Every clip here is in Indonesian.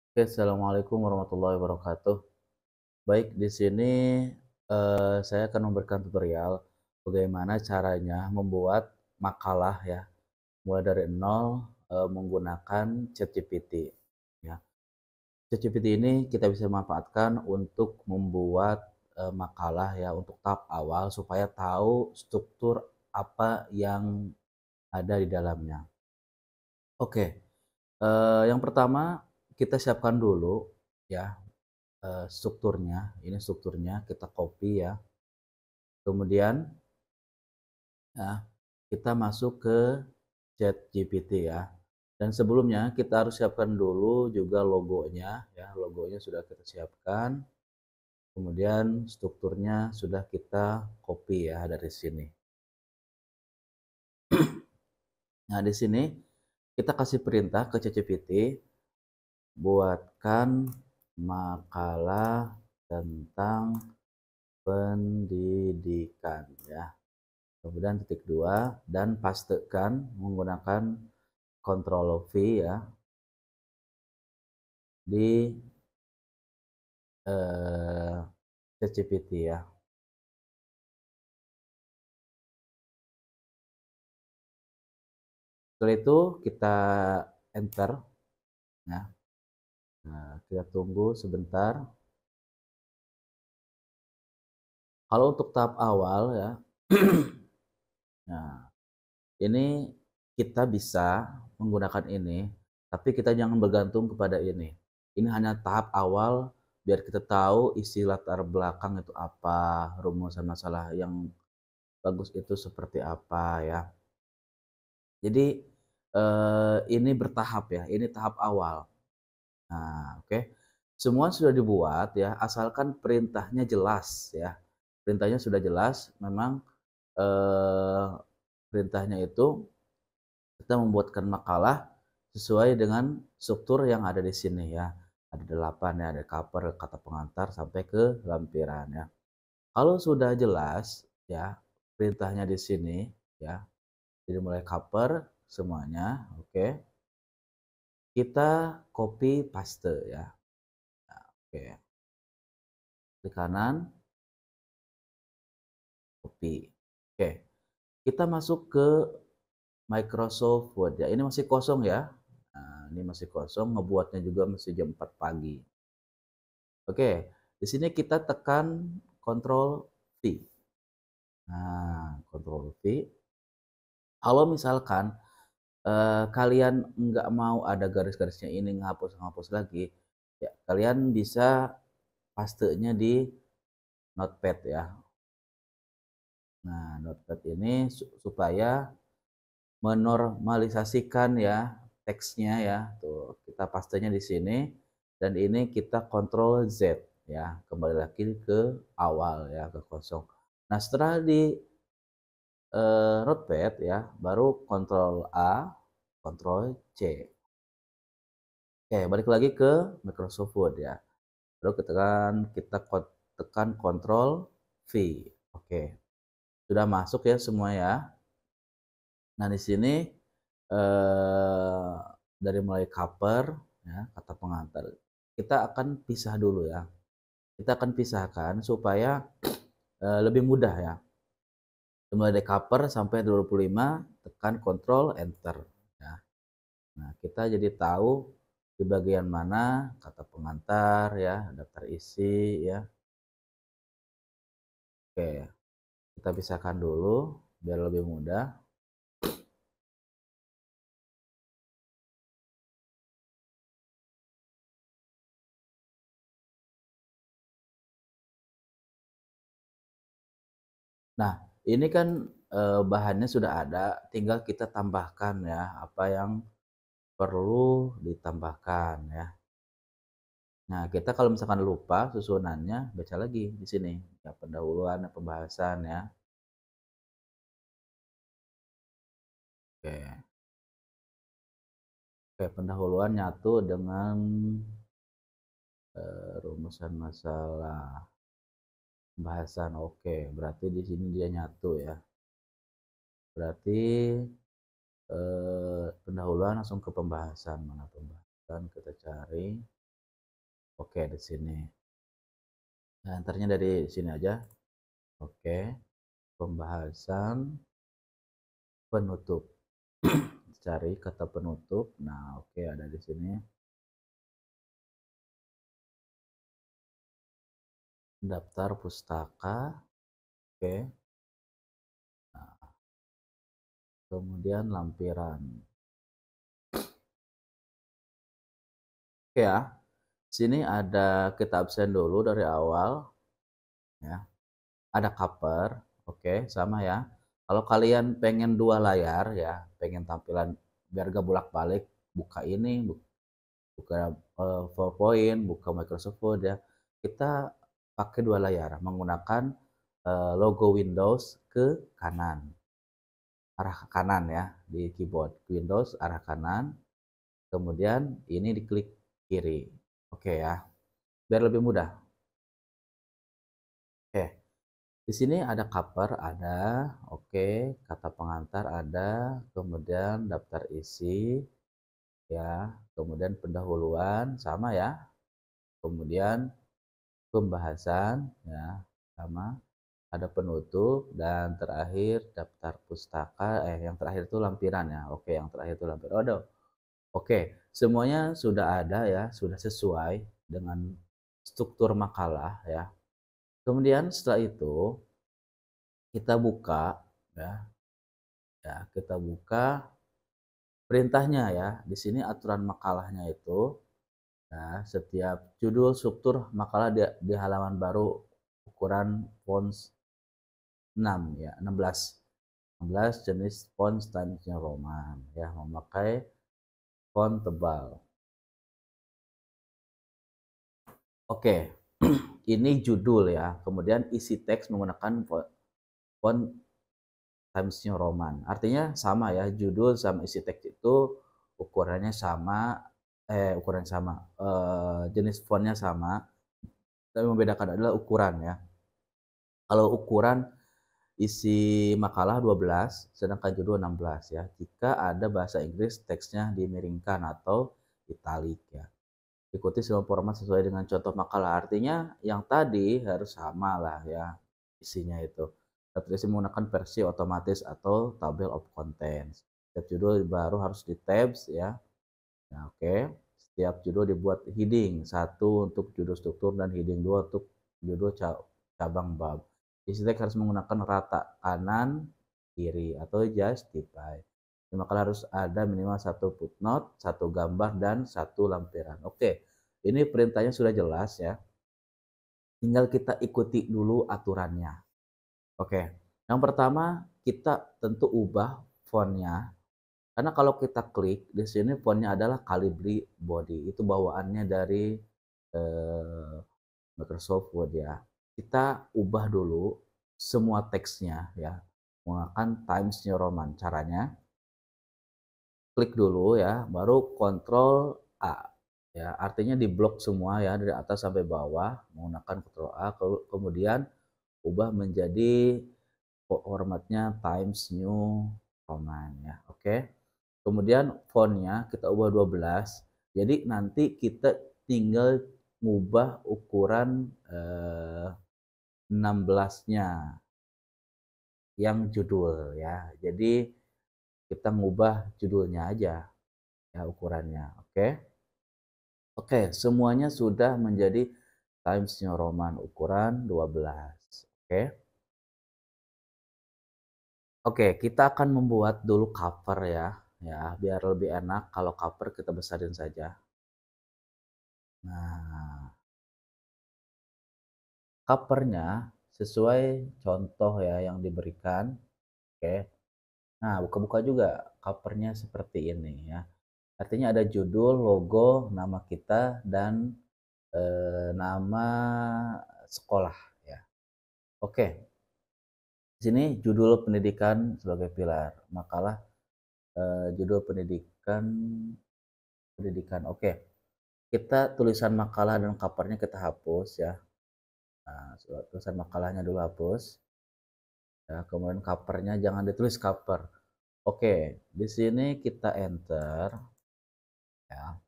Oke, assalamualaikum warahmatullahi wabarakatuh. Baik, di sini saya akan memberikan tutorial bagaimana caranya membuat makalah ya, mulai dari nol menggunakan ChatGPT. Ya, ChatGPT ini kita bisa manfaatkan untuk membuat makalah ya untuk tahap awal supaya tahu struktur apa yang ada di dalamnya. Oke, yang pertama kita siapkan dulu ya strukturnya, ini strukturnya kita copy ya. Kemudian ya, kita masuk ke ChatGPT ya. Dan sebelumnya kita harus siapkan dulu juga logonya ya, logonya sudah kita siapkan. Kemudian strukturnya sudah kita copy ya dari sini. Nah, di sini kita kasih perintah ke ChatGPT buatkan makalah tentang pendidikan ya. Kemudian titik 2 dan pastekan menggunakan Ctrl V ya di eh, ChatGPT ya. Setelah itu kita enter ya. Nah, kita tunggu sebentar. Kalau untuk tahap awal ya, nah ini kita bisa menggunakan ini, tapi kita jangan bergantung kepada ini. Ini hanya tahap awal biar kita tahu isi latar belakang itu apa, rumusan masalah yang bagus itu seperti apa ya. Jadi ini bertahap ya, ini tahap awal. Nah, oke. Semua sudah dibuat ya, asalkan perintahnya jelas ya. Perintahnya sudah jelas, memang eh, perintahnya itu kita membuatkan makalah sesuai dengan struktur yang ada di sini ya. Ada 8 ya, ada cover, kata pengantar sampai ke lampiran ya. Kalau sudah jelas ya perintahnya di sini ya, jadi mulai cover semuanya, oke. Kita copy paste ya. Nah, oke. Klik kanan, copy. Oke. Kita masuk ke Microsoft Word ya. Ini masih kosong ya. Nah, ini masih kosong, ngebuatnya juga masih jam 4 pagi. Oke. Di sini kita tekan Ctrl V. Nah, Ctrl V. Kalau misalkan kalian nggak mau ada garis-garisnya ini ngapus-ngapus lagi, ya kalian bisa pastenya di Notepad ya. Nah, Notepad ini supaya menormalisasikan ya teksnya ya. Tuh, kita pastenya di sini dan ini kita Ctrl Z ya. Kembali lagi ke awal ya, ke kosong. Nah, setelah di Notepad ya, baru Ctrl A, Ctrl C. Oke, balik lagi ke Microsoft Word ya. Baru kita tekan Ctrl V. Oke, sudah masuk ya semua ya. Nah, di sini dari mulai cover ya, kata pengantar. Kita akan pisah dulu ya. Kita akan pisahkan supaya lebih mudah ya. Mulai dari cover sampai 25 tekan Ctrl Enter ya. Nah, kita jadi tahu di bagian mana kata pengantar ya, daftar isi ya. Oke, kita pisahkan dulu biar lebih mudah. Nah, ini kan bahannya sudah ada, tinggal kita tambahkan ya apa yang perlu ditambahkan ya. Nah, kita kalau misalkan lupa susunannya, baca lagi di sini ya pendahuluan, pembahasan ya. Oke. Oke, pendahuluan nyatu dengan rumusan masalah pembahasan. Oke, berarti di sini dia nyatu ya. Berarti pendahuluan langsung ke pembahasan. Mana pembahasan kita cari. Oke, di sini. Nah, enternya dari sini aja. Oke, pembahasan penutup. Cari kata penutup. Nah, oke, ada di sini. Daftar pustaka. Oke. Nah, kemudian lampiran. Oke ya. Sini ada, kita absen dulu dari awal ya. Ada cover. Oke, sama ya. Kalau kalian pengen dua layar ya, pengen tampilan biar gak bolak-balik, buka ini, buka PowerPoint, buka Microsoft Word ya. Kita pakai dua layar menggunakan logo Windows ke kanan, arah ke kanan ya di keyboard Windows arah kanan. Kemudian ini diklik kiri. Oke ya, biar lebih mudah. Oke, di sini ada cover, ada, oke, kata pengantar ada, kemudian daftar isi, ya, kemudian pendahuluan sama ya, kemudian pembahasan, ya, sama, ada penutup, dan terakhir daftar pustaka, yang terakhir itu lampiran ya, oke, yang terakhir itu lampiran. Oh, oke, semuanya sudah ada ya, sudah sesuai dengan struktur makalah ya. Kemudian setelah itu kita buka ya, kita buka perintahnya ya. Di sini aturan makalahnya itu ya, setiap judul struktur makalah di halaman baru ukuran font 6 ya, 16. 16 jenis font Times New Roman ya, memakai font tebal. Oke, ini judul ya. Kemudian isi teks menggunakan font Times New Roman. Artinya sama ya, judul sama isi teks itu ukurannya sama, ukuran sama, jenis fontnya sama, tapi membedakan adalah ukuran ya. Kalau ukuran isi makalah 12, sedangkan judul 16 ya. Jika ada bahasa Inggris, teksnya dimiringkan atau italik ya. Ikuti semua format sesuai dengan contoh makalah. Artinya yang tadi harus sama lah ya isinya itu. Tapi menggunakan versi otomatis atau table of contents. Setiap judul baru harus di tabs ya. Nah, oke. Setiap judul dibuat heading, satu untuk judul struktur dan heading dua untuk judul cabang bab. Isi teks harus menggunakan rata kanan kiri atau justify. Maka harus ada minimal satu footnote, satu gambar, dan satu lampiran. Oke, ini perintahnya sudah jelas ya. Tinggal kita ikuti dulu aturannya. Oke, yang pertama kita tentu ubah fontnya. Karena kalau kita klik di sini fontnya adalah Calibri Body. Itu bawaannya dari Microsoft Word ya. Kita ubah dulu semua teksnya ya menggunakan Times New Roman. Caranya klik dulu ya, baru Ctrl A ya. Artinya diblok semua ya dari atas sampai bawah menggunakan Ctrl A, kemudian ubah menjadi formatnya Times New Roman ya. Oke. Kemudian fontnya kita ubah 12. Jadi nanti kita tinggal ngubah ukuran 16-nya yang judul ya. Jadi kita ngubah judulnya aja ya ukurannya. Oke. Oke, semuanya sudah menjadi Times New Roman ukuran 12. Oke. Oke, kita akan membuat dulu cover ya. Ya, biar lebih enak kalau cover kita besarin saja. Nah, covernya sesuai contoh ya yang diberikan. Oke. Nah, buka-buka juga covernya seperti ini ya. Artinya ada judul, logo, nama kita, dan nama sekolah ya. Oke. Di sini judul pendidikan sebagai pilar. Makalah judul pendidikan pendidikan. Oke. Kita tulisan makalah dan covernya kita hapus ya. Nah, tulisan makalahnya dulu hapus. Ya, kemudian covernya jangan ditulis cover. Oke, di sini kita enter ya.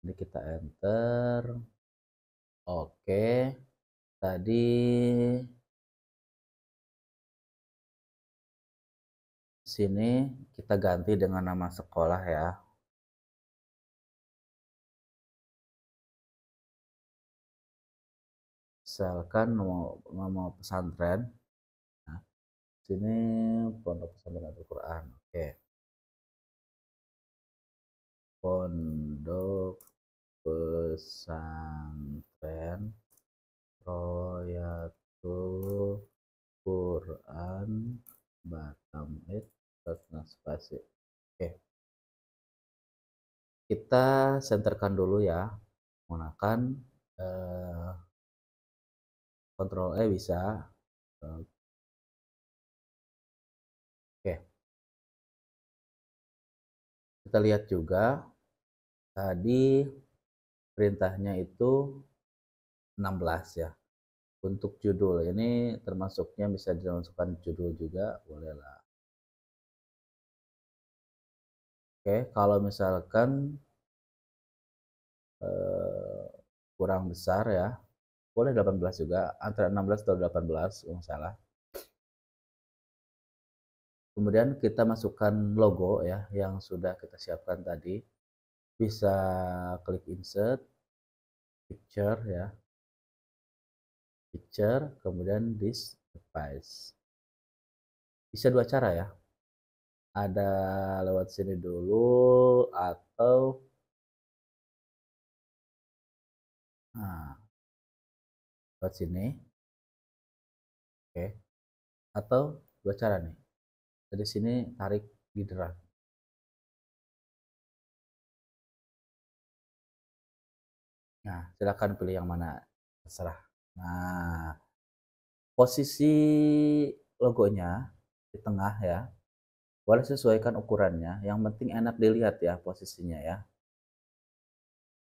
Ini kita enter. Oke, tadi sini kita ganti dengan nama sekolah ya. Misalkan nama pesantren. Nah, sini Pondok Pesantren Al-Qur'an. Oke. Pondok Pesantren Royatul Quran Batam spasi. Oke, kita senterkan dulu ya menggunakan eh, Ctrl E bisa. Oke, kita lihat juga tadi perintahnya itu 16 ya. Untuk judul ini termasuknya bisa dimasukkan judul juga, bolehlah. Oke, kalau misalkan eh, kurang besar ya, boleh 18 juga, antara 16 atau 18, nggak salah. Kemudian kita masukkan logo ya yang sudah kita siapkan tadi. Bisa klik insert, picture ya, picture, kemudian this device. Bisa dua cara ya. Ada lewat sini dulu atau nah, lewat sini. Oke. Atau dua cara nih. Dari sini tarik di drag. Nah, silakan pilih yang mana, terserah. Nah, posisi logonya di tengah ya. Boleh sesuaikan ukurannya, yang penting enak dilihat ya posisinya ya.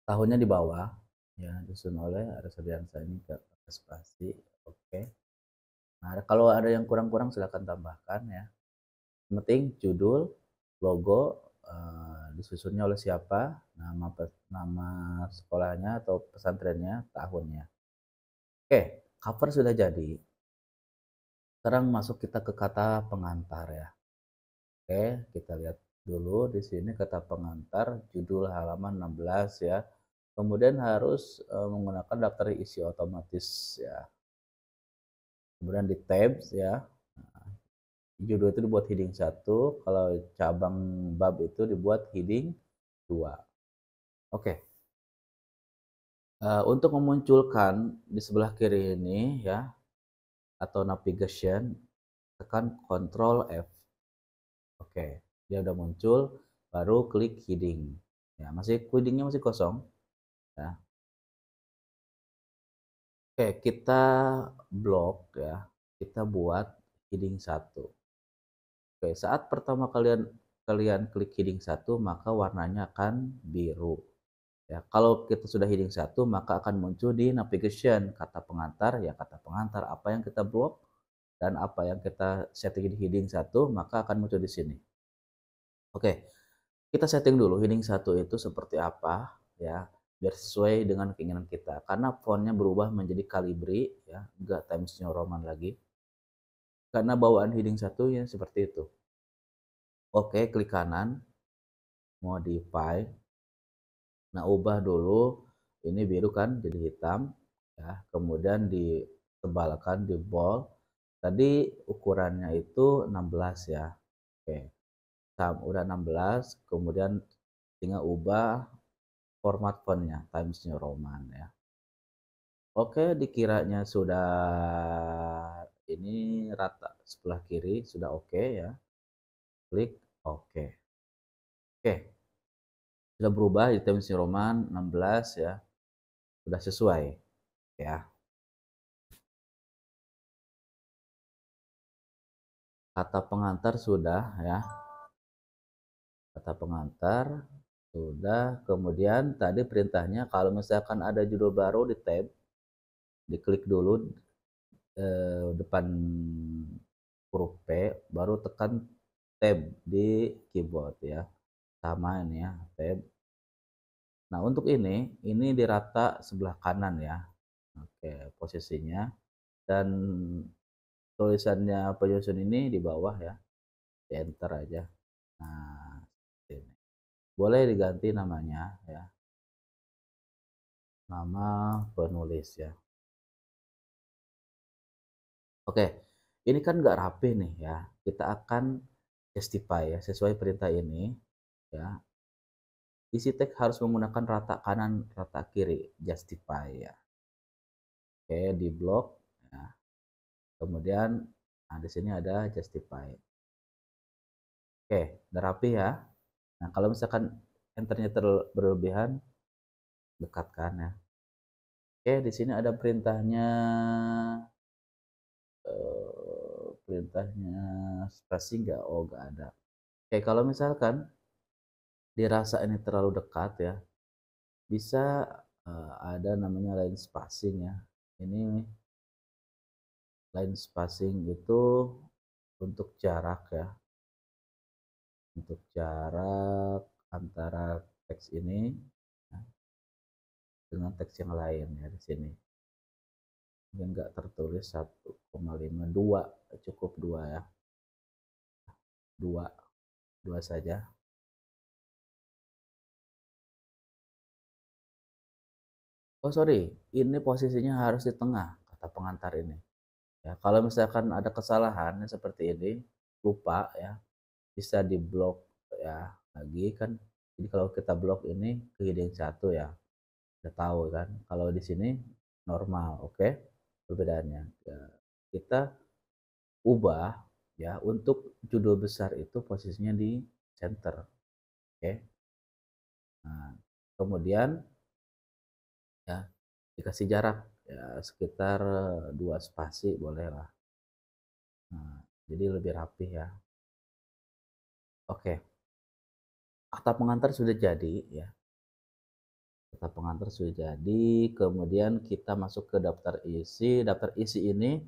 Tahunnya di bawah ya, disusun oleh Aris Ardiansa ini ke spasi. Oke. Nah, kalau ada yang kurang-kurang silakan tambahkan ya. Yang penting judul, logo, disusunnya oleh siapa, nama sekolahnya atau pesantrennya, tahunnya. Oke, cover sudah jadi. Sekarang masuk kita ke kata pengantar ya. Oke, kita lihat dulu di sini kata pengantar judul halaman 16 ya. Kemudian harus menggunakan daftar isi otomatis ya. Kemudian di tabs ya. Judul itu dibuat heading 1, kalau cabang bab itu dibuat heading 2. Oke. Untuk memunculkan di sebelah kiri ini ya atau navigation, tekan Ctrl F. Oke, dia udah muncul, baru klik heading. Ya, headingnya masih kosong ya. Oke, kita blok ya. Kita buat heading 1. Oke, saat pertama kalian kalian klik heading 1, maka warnanya akan biru. Ya, kalau kita sudah heading 1, maka akan muncul di navigation kata pengantar ya, kata pengantar apa yang kita blok dan apa yang kita setting di heading 1, maka akan muncul di sini. Oke, kita setting dulu heading 1 itu seperti apa ya, biar sesuai dengan keinginan kita. Karena fontnya berubah menjadi Calibri ya, enggak Times New Roman lagi. Karena bawaan heading 1 ya seperti itu. Oke, klik kanan, modify. Nah, ubah dulu, ini biru kan jadi hitam ya. Kemudian ditebalkan, di bold. Tadi ukurannya itu 16 ya. Oke. Udah 16, kemudian tinggal ubah format fontnya Times New Roman ya. Oke, dikiranya sudah ini rata sebelah kiri, sudah oke ya. Klik oke. Oke, sudah berubah di Times New Roman 16 ya. Sudah sesuai ya. Kata pengantar sudah ya. Kata pengantar sudah. Kemudian tadi perintahnya kalau misalkan ada judul baru di tab, diklik dulu depan huruf P, baru tekan tab di keyboard ya. Sama ini ya, tab. Nah, untuk ini dirata sebelah kanan ya. Oke, posisinya dan tulisannya penyusun ini di bawah ya, di enter aja. Nah, ini. Boleh diganti namanya ya, nama penulis ya. Oke, ini kan nggak rapi nih ya. Kita akan justify ya, sesuai perintah ini ya. Isi teks harus menggunakan rata kanan, rata kiri, justify ya. Oke, di blok ya. Kemudian nah di sini ada justify. Oke, udah rapi ya. Nah, kalau misalkan enternya berlebihan, dekatkan ya. Oke, di sini ada perintahnya, perintahnya spasi nggak? Oh, nggak ada. Oke, kalau misalkan dirasa ini terlalu dekat ya, bisa ada namanya line spacing ya. Ini line spacing itu untuk jarak ya, untuk jarak antara teks ini ya, dengan teks yang lain ya di sini. Mungkin nggak tertulis 1,5, 2 cukup 2 ya, 2 2 saja. Oh sorry, ini posisinya harus di tengah kata pengantar ini. Ya, kalau misalkan ada kesalahan seperti ini, lupa ya, bisa diblok ya lagi kan. Jadi kalau kita blok ini ke heading 1 ya, udah tahu kan. Kalau di sini normal, oke? Perbedaannya. Ya, kita ubah ya untuk judul besar itu posisinya di center, oke? Nah, kemudian ya dikasih jarak ya sekitar 2 spasi boleh lah. Nah, jadi lebih rapih ya. Oke, akta pengantar sudah jadi ya. Akta pengantar sudah jadi, kemudian kita masuk ke daftar isi. Daftar isi ini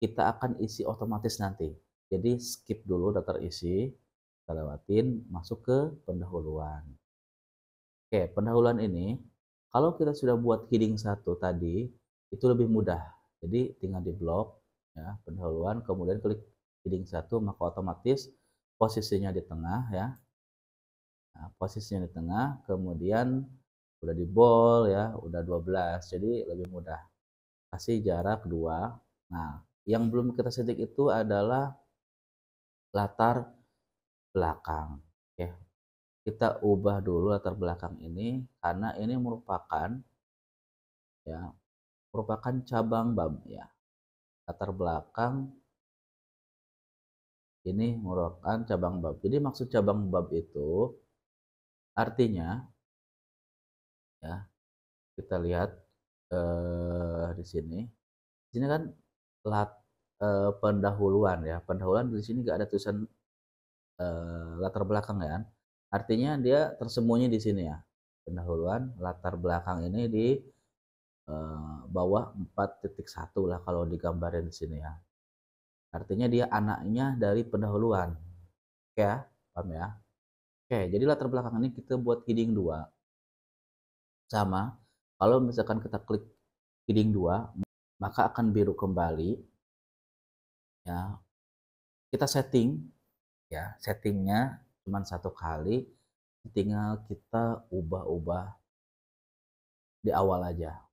kita akan isi otomatis nanti. Jadi skip dulu daftar isi, kita lewatin, masuk ke pendahuluan. Oke, pendahuluan ini kalau kita sudah buat heading 1 tadi, itu lebih mudah. Jadi tinggal di blok ya, pendahuluan, kemudian klik heading 1 maka otomatis posisinya di tengah ya. Nah, posisinya di tengah, kemudian udah di bold ya, udah 12. Jadi lebih mudah. Kasih jarak 2. Nah, yang belum kita setting itu adalah latar belakang. Oke, kita ubah dulu latar belakang ini karena ini merupakan ya, merupakan cabang bab ya. Latar belakang ini merupakan cabang bab. Jadi maksud cabang bab itu artinya ya, kita lihat di sini. Di sini kan lat, pendahuluan ya. Pendahuluan di sini nggak ada tulisan latar belakang ya kan. Artinya dia tersembunyi di sini ya. Pendahuluan latar belakang ini di bawah 4.1 lah kalau digambarin di sini ya. Artinya dia anaknya dari pendahuluan. Oke ya, paham ya? Oke, jadi latar belakang ini kita buat heading 2. Sama, kalau misalkan kita klik heading 2, maka akan biru kembali ya. Kita setting ya, settingnya cuma satu kali, tinggal kita ubah-ubah di awal aja.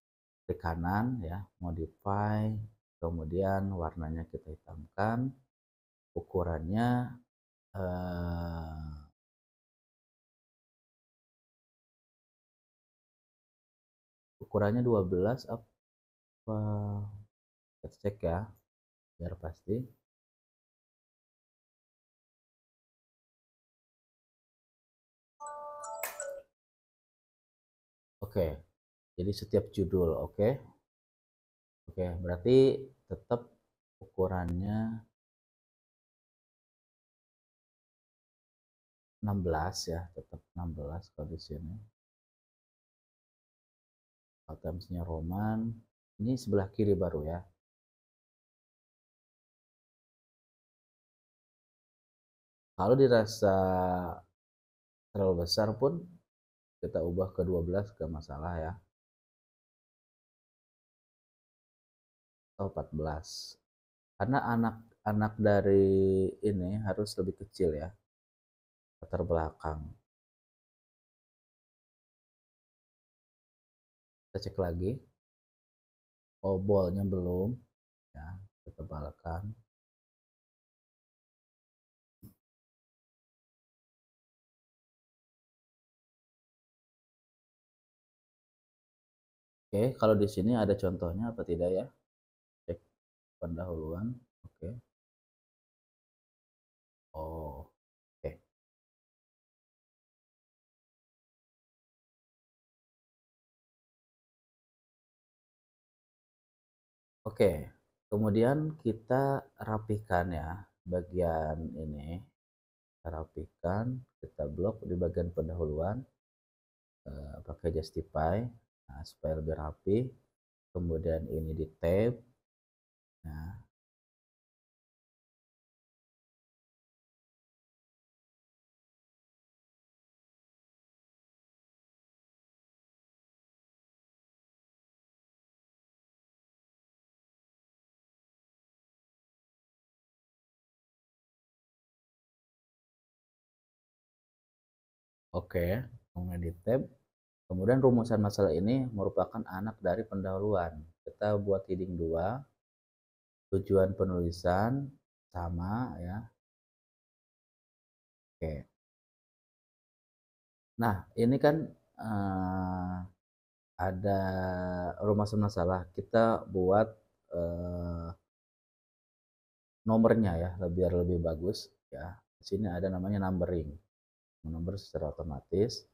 Klik kanan ya, modify, kemudian warnanya kita hitamkan, ukurannya eh, ukurannya 12 apa, kita cek ya biar pasti. Oke, jadi setiap judul, oke. Oke, berarti tetap ukurannya 16 ya, tetap 16 kalau di sini. Timesnya Roman. Ini sebelah kiri baru ya. Kalau dirasa terlalu besar pun kita ubah ke 12, gak masalah ya. atau 14. Karena anak-anak dari ini harus lebih kecil ya, latar belakang. Kita cek lagi. Oh, bolnya belum. Ya, kita tebalkan. Oke, kalau di sini ada contohnya apa tidak ya? Cek pendahuluan. Oke. Oh, oke. Oke. Kemudian kita rapikan ya bagian ini. Kita rapikan, kita blok di bagian pendahuluan, pakai Justify, nah, supaya lebih rapi. Kemudian ini di tab. Nah, oke. Kemudian di tab. Kemudian rumusan masalah ini merupakan anak dari pendahuluan. Kita buat heading 2, tujuan penulisan sama ya. Oke. Nah, ini kan eh, ada rumusan masalah. Kita buat eh, nomornya ya, biar lebih bagus ya. Di sini ada namanya numbering. Nomor secara otomatis.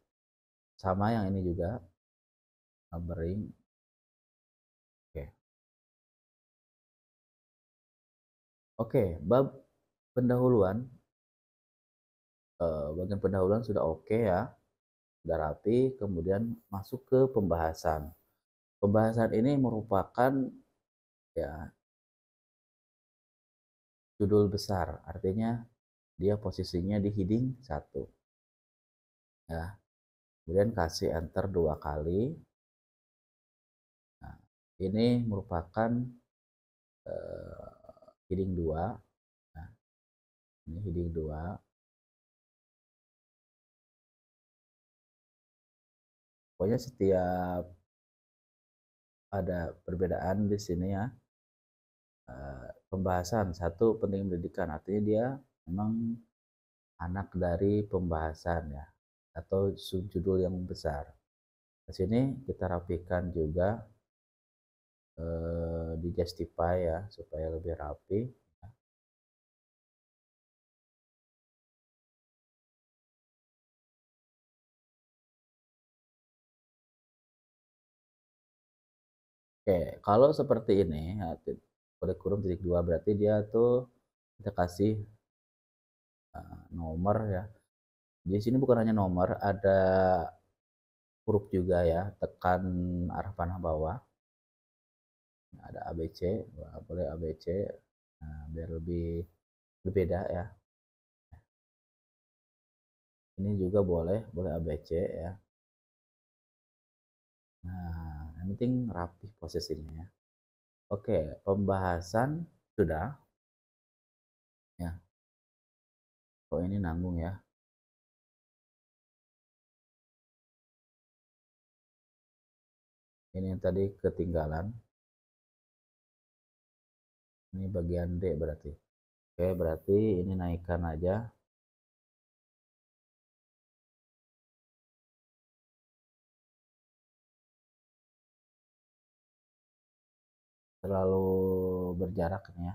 Sama yang ini juga numbering. Oke. Oke, bab pendahuluan, bagian pendahuluan sudah oke ya, sudah rapi, kemudian masuk ke pembahasan. Pembahasan ini merupakan ya judul besar, artinya dia posisinya di heading 1 ya. Kemudian kasih enter 2 kali. Nah, ini merupakan heading 2. Nah, ini heading 2. Pokoknya setiap ada perbedaan di sini ya. Pembahasan satu penting pendidikan, artinya dia memang anak dari pembahasan ya, atau subjudul yang besar. Di sini kita rapikan juga di Justify ya supaya lebih rapi. Oke, kalau seperti ini ya, kurikulum titik dua berarti dia tuh kita kasih nomor ya. Di sini bukan hanya nomor, ada huruf juga ya. Tekan arah panah bawah. Nah, ada ABC, boleh ABC. Nah, biar lebih berbeda ya. Ini juga boleh, boleh ABC ya. Nah, yang penting rapi posisinya ya. Oke, pembahasan sudah ya. Oh, ini nanggung ya. Ini yang tadi ketinggalan. Ini bagian D berarti. Oke, berarti ini naikkan aja. Terlalu berjarak ini ya.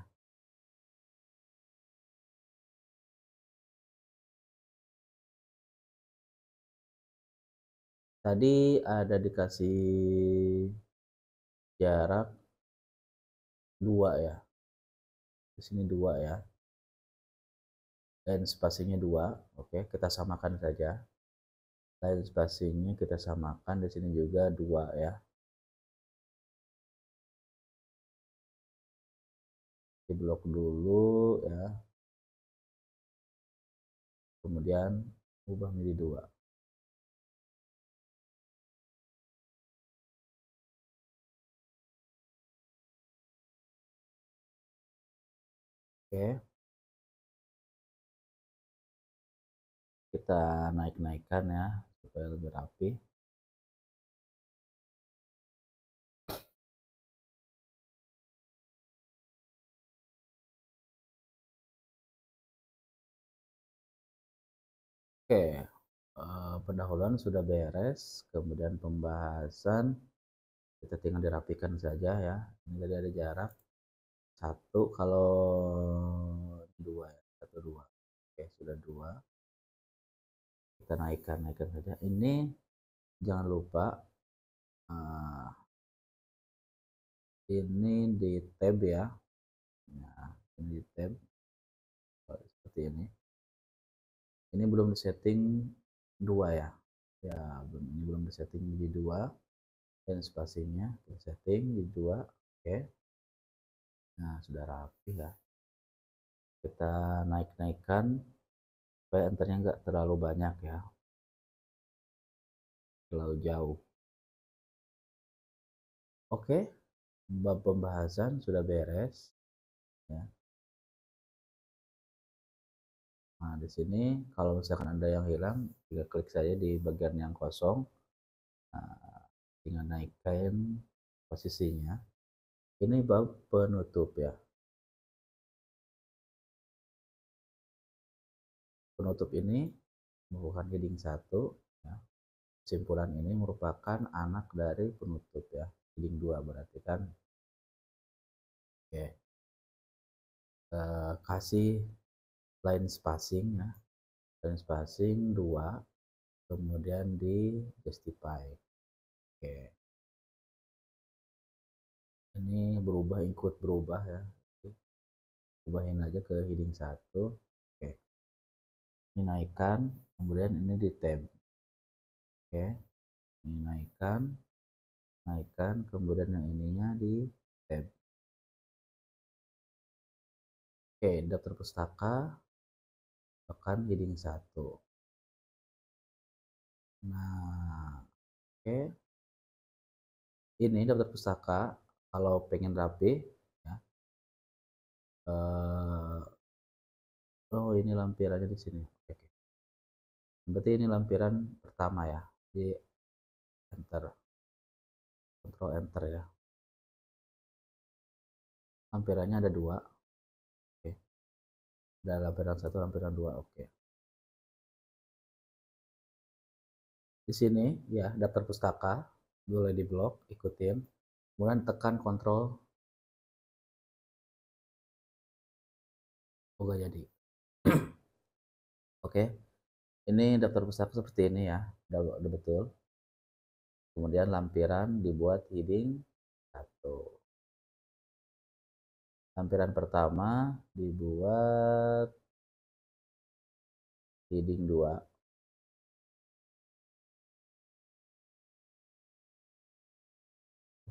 Tadi ada dikasih jarak 2 ya. Di sini 2 ya. Dan spasinya 2. Oke, kita samakan saja. Dan spasinya kita samakan di sini juga 2 ya. Di blok dulu ya. Kemudian ubah menjadi 2. Oke, kita naik-naikkan ya supaya lebih rapi. Oke, pendahuluan sudah beres, kemudian pembahasan kita tinggal dirapikan saja ya. Ini tadi ada jarak satu, kalau dua ya, satu dua. Oke, sudah dua. Kita naikkan naikkan saja. Ini jangan lupa, eh, ini di tab ya. Nah, ini di tab seperti ini. Ini belum disetting dua ya. Ya, ini belum disetting di dua, dan spasinya kita setting di dua. Oke. Nah, sudah rapi ya. Kita naik-naikkan supaya enternya nggak terlalu banyak ya, terlalu jauh. Oke, bab pembahasan sudah beres ya. Nah, di sini kalau misalkan ada yang hilang, tinggal klik saja di bagian yang kosong. Nah, tinggal naikkan posisinya. Ini bab penutup ya. Penutup ini merupakan heading 1 ya. Kesimpulan ini merupakan anak dari penutup ya. Heading 2 berarti kan. Oke. Kasih line spacing ya. Line spacing 2, kemudian di justify. Oke. Ini berubah, ikut berubah ya. Ubahin aja ke heading 1. Oke. Ini naikkan, kemudian ini di tab. Oke. Ini naikkan, naikkan, kemudian yang ininya di tab. Oke, daftar pustaka, tekan heading 1. Nah, oke. Ini daftar pustaka kalau pengen rapi ya. Oh, ini lampirannya di sini. Oke, oke. Berarti ini lampiran pertama ya. Di enter, control enter ya. Lampirannya ada dua. Oke. Ada lampiran satu, lampiran dua. Oke. Di sini ya daftar pustaka boleh di blok, ikutin. Kemudian tekan kontrol. Oh, gak jadi. Oke. Ini daftar pustaka seperti ini ya. Udah betul. Kemudian lampiran dibuat heading 1. Lampiran pertama dibuat heading 2.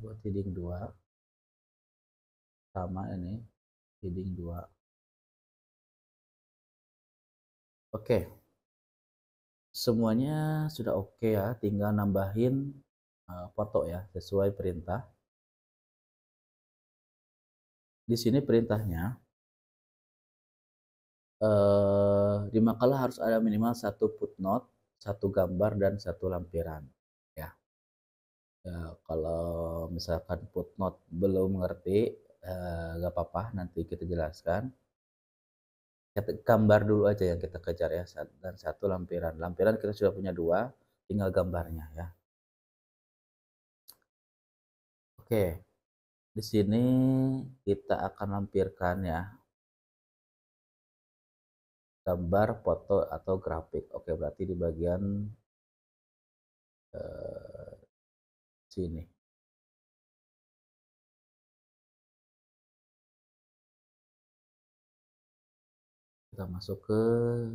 Buat heading 2 sama ini heading 2. Oke. Semuanya sudah oke ya, tinggal nambahin foto ya sesuai perintah. Di sini perintahnya, di makalah harus ada minimal satu footnote, satu gambar, dan satu lampiran ya. Ya, kalau misalkan footnote belum ngerti, nggak apa-apa, nanti kita jelaskan. Gambar dulu aja yang kita kejar ya, dan satu lampiran. Lampiran kita sudah punya dua, tinggal gambarnya ya. Oke, di sini kita akan lampirkan ya gambar, foto, atau grafik. Oke, berarti di bagian sini. Kita masuk ke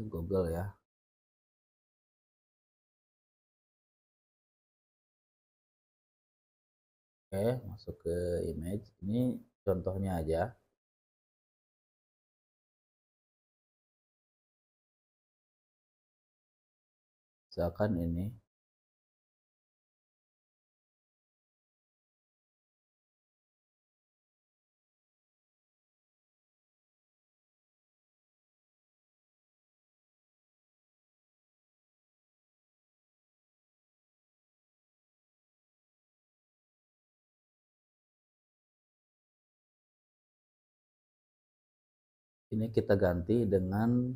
Google ya. Oke, masuk ke image. Ini contohnya aja. Misalkan ini. Ini kita ganti dengan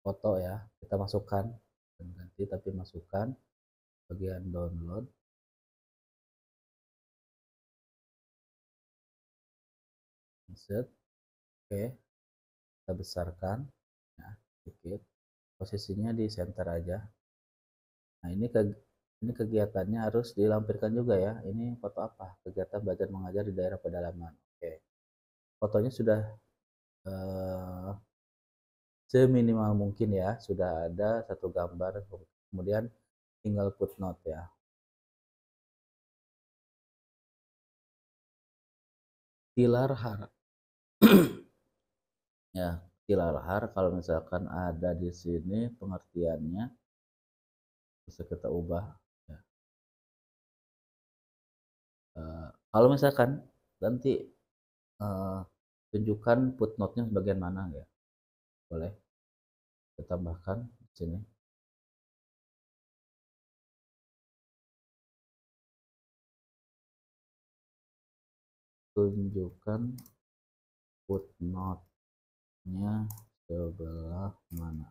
foto ya. Kita masukkan, bukan ganti tapi masukkan bagian download. Insert. Oke, kita besarkan ya, sedikit. Posisinya di center aja. Nah, ini kegiatannya harus dilampirkan juga ya. Ini foto apa? Kegiatan belajar mengajar di daerah pedalaman. Oke. Fotonya sudah eh, seminimal mungkin ya. Sudah ada satu gambar. Kemudian tinggal footnote ya. Tilar har. Ya, tilar har kalau misalkan ada di sini pengertiannya bisa kita ubah ya. Kalau misalkan nanti eh, tunjukkan footnote-nya bagian mana ya. Boleh kita tambahkan di sini. Tunjukkan footnote-nya sebelah mana.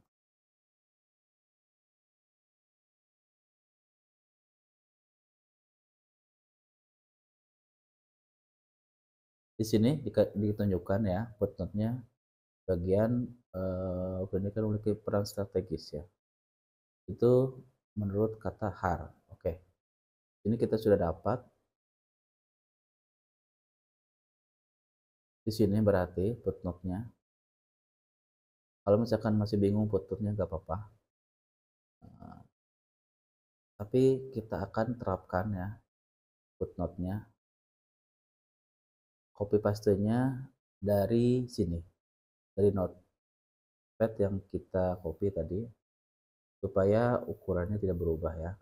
Di sini ditunjukkan ya footnote-nya bagian pendidikan memiliki peran strategis ya. Itu menurut kata har. Oke. Ini kita sudah dapat. Di sini berarti footnote-nya. Kalau misalkan masih bingung footnote-nya nggak apa-apa. Tapi kita akan terapkan ya footnote-nya. Copy paste-nya dari sini. Dari notepad yang kita copy tadi. Supaya ukurannya tidak berubah ya.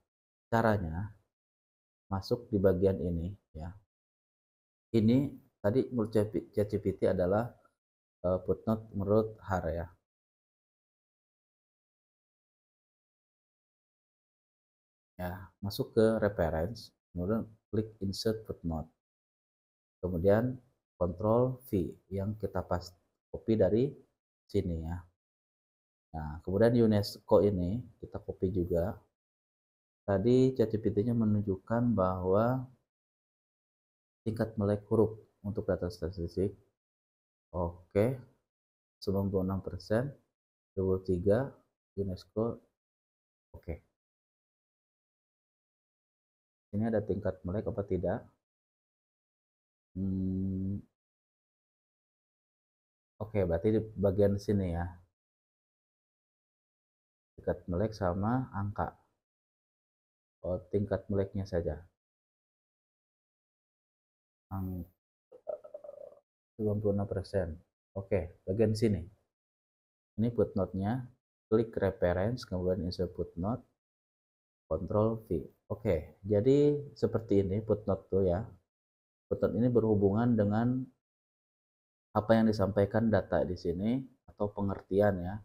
Caranya masuk di bagian ini ya. Ini tadi menurut ChatGPT adalah footnote menurut har ya. Ya, masuk ke reference, kemudian klik insert footnote. Kemudian Ctrl V yang kita copy dari sini ya. Nah, kemudian UNESCO ini kita copy juga. Tadi ChatGPT-nya menunjukkan bahwa tingkat melek huruf untuk data statistik. Oke, 96%, 23 UNESCO. Oke. Ini ada tingkat melek apa tidak? Oke, berarti di bagian sini ya. Tingkat melek sama angka. Oh, tingkat meleknya saja. 96%. Oke, bagian sini. Ini footnote-nya. Klik reference, kemudian insert footnote. Ctrl V. Oke, jadi seperti ini footnote tuh ya. Footnote ini berhubungan dengan apa yang disampaikan data di sini atau pengertian ya.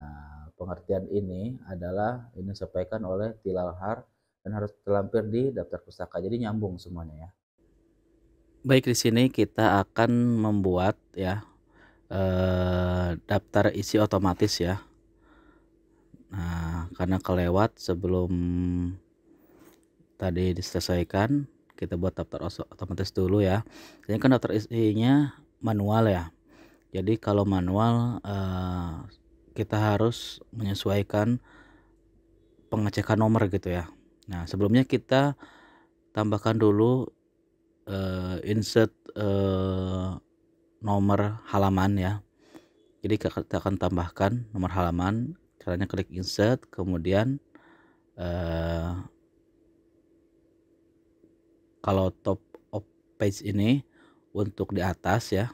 Nah, pengertian ini adalah ini disampaikan oleh Tilalhar dan harus terlampir di daftar pustaka. Jadi nyambung semuanya ya. Baik, di sini kita akan membuat ya daftar isi otomatis ya. Nah, karena kelewat sebelum tadi diselesaikan, kita buat daftar otomatis dulu ya. Ini kan daftar isinya manual ya. Jadi kalau manual kita harus menyesuaikan pengecekan nomor gitu ya. Nah, sebelumnya kita tambahkan dulu insert nomor halaman ya. Jadi kita akan tambahkan nomor halaman. Caranya klik insert, kemudian kalau top of page ini untuk di atas ya.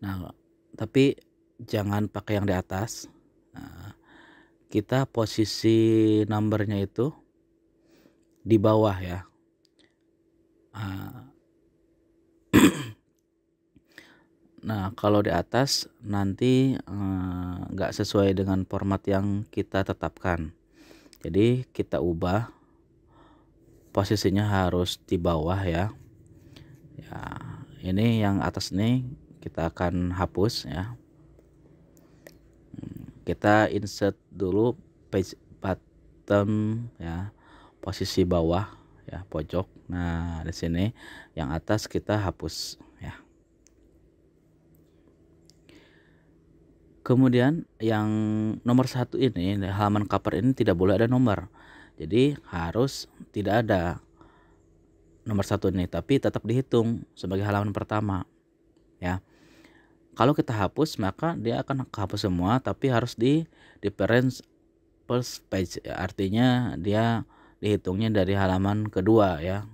Nah, tapi jangan pakai yang di atas. Nah, kita posisi numbernya itu di bawah ya. Nah, kalau di atas nanti nggak sesuai dengan format yang kita tetapkan. Jadi kita ubah posisinya harus di bawah ya. Ya, ini yang atas nih kita akan hapus ya. Kita insert dulu page bottom ya, posisi bawah ya, pojok. Nah, di sini yang atas kita hapus ya. Kemudian yang nomor 1 ini, halaman cover ini tidak boleh ada nomor. Jadi harus tidak ada nomor 1 ini, tapi tetap dihitung sebagai halaman pertama ya. Kalau kita hapus maka dia akan kehapus semua, tapi harus di difference first page, artinya dia dihitungnya dari halaman kedua ya.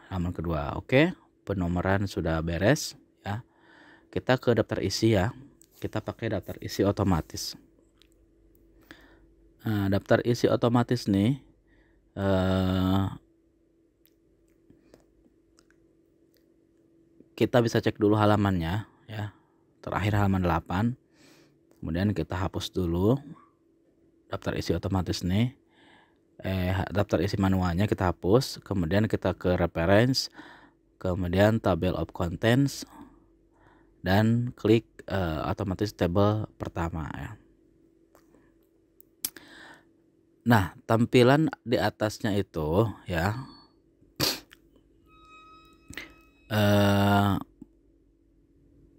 Halaman kedua. Oke, penomoran sudah beres ya. Kita ke daftar isi ya. Kita pakai daftar isi otomatis. Daftar isi otomatis nih kita bisa cek dulu halamannya ya. Terakhir halaman 8. Kemudian kita hapus dulu daftar isi otomatis nih. Daftar isi manualnya kita hapus. Kemudian kita ke reference, kemudian table of contents, dan klik otomatis table pertama ya. Nah, tampilan di atasnya itu ya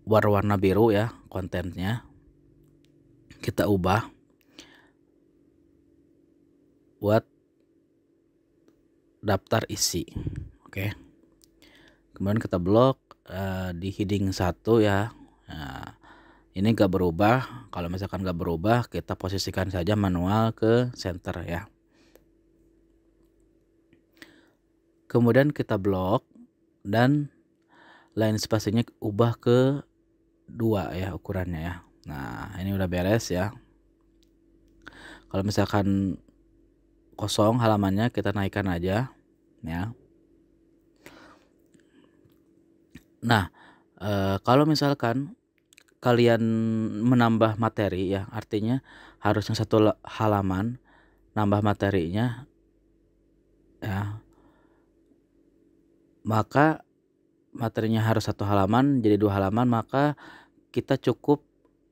warna biru ya, kontennya kita ubah buat daftar isi. Oke. Kemudian kita blok di heading 1 ya. Nah, ini gak berubah. Kalau misalkan gak berubah, kita posisikan saja manual ke center ya. Kemudian kita blok dan line spacingnya ubah ke 2 ya ukurannya ya. Nah, ini udah beres ya. Kalau misalkan kosong halamannya, kita naikkan aja ya. Nah, kalau misalkan kalian menambah materi ya, artinya harusnya satu halaman nambah materinya ya, maka materinya harus satu halaman jadi 2 halaman, maka kita cukup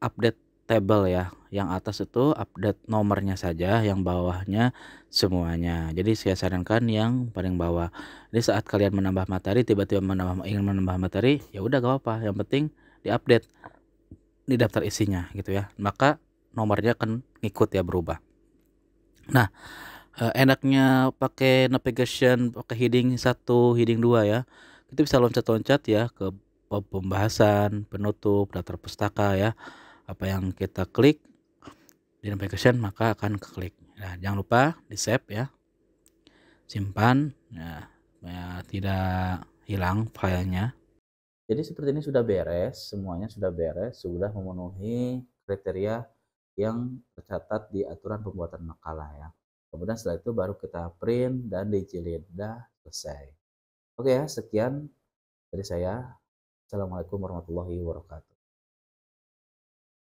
update table ya. Yang atas itu update nomornya saja, yang bawahnya semuanya. Jadi saya sarankan yang paling bawah. Jadi saat kalian menambah materi, tiba-tiba ingin menambah materi, ya udah gak apa-apa, yang penting diupdate di daftar isinya gitu ya. Maka nomornya akan ngikut ya, berubah. Nah, enaknya pakai navigation, pakai heading 1, heading 2 ya. Itu bisa loncat-loncat ya ke pembahasan, penutup, daftar pustaka ya. Apa yang kita klik di navigation maka akan keklik. Nah, jangan lupa di save ya, simpan ya, tidak hilang filenya. Jadi seperti ini sudah beres, semuanya sudah beres, sudah memenuhi kriteria yang tercatat di aturan pembuatan makalah ya. Kemudian setelah itu baru kita print dan dijilid, dah selesai. Oke ya, sekian dari saya. Assalamualaikum warahmatullahi wabarakatuh.